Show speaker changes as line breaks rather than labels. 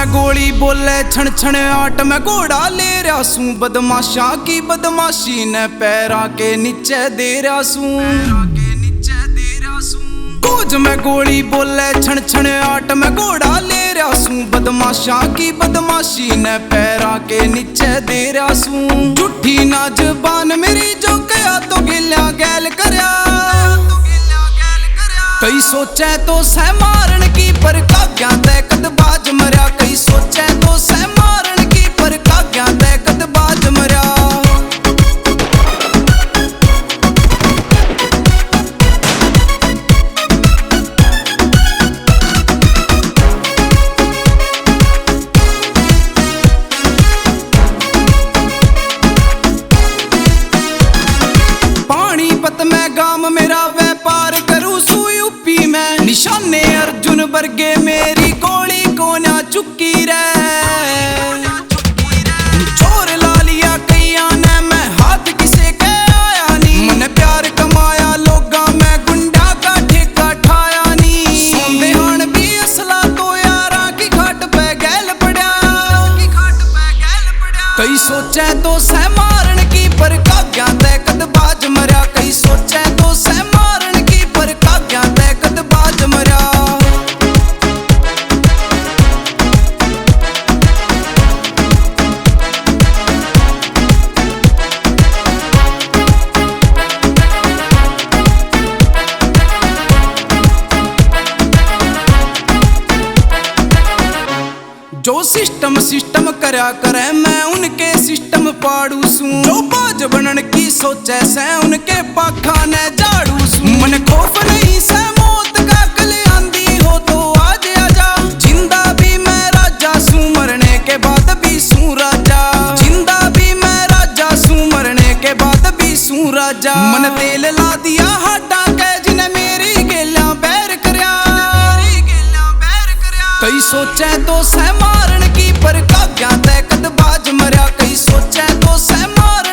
मैं गोली बोले छण छण आट मैं घोड़ा ले रहा सूं। बदमाशा की बदमाशी ने पैरा के नीचे दे रहा सूं। कोज मैं गोली बोले छण छण आट मैं घोड़ा ले रहा सूं। बदमाशा की बदमाशी ने पैरा के नीचे दे रहा सूं। झूठी ना जबान मेरी जो कया तो गिल्या गैल करया। कई सोचे तो सह मारन की पर काग्या तै कद बाज मरया। कई सोचे तो सह मारन की पर काग्या तै कद बाज मरया। पानीपत में गांव मेरा व्यापार करूं सू यूपी में। निशाने अर्जुन वर्गे मेरी गोली को ना चुकी रे। चोर ला लिया कईया ने मैं हाथ किसे के आया नी। मैंने प्यार कमाया लोगा मैं गुंडा का ठेका ठाया नी। सोंदेहान भी असला तो यारा की घाट पे गैल पड़ा। कई सोचे तो सह मारन की पर काग्या तै कद बाज मरया। कई सोचे तो सह मारन की पर काग्या तै कद बाज मरया। जो सिस्टम करया करे मैं उनके सिस्टम पाड़ू सूं। जो बाज बनन की सोचे से उनके पाखा ने झाड़ू सूं। मन खौफ नहीं से मौत का कल आंदी हो तो आज आजा। जिंदा भी मैं राजा सूं मरने के बाद भी सूं राजा। जिंदा भी मैं राजा सूं मरने के बाद भी सूं राजा। मन तेल ला दिया हाडा के जिन्हें मेरी गेला बैर करया। कई सोचे तो सह मारन की पर काग्या तै कद बाज मरया। कई सोचे तो सह मार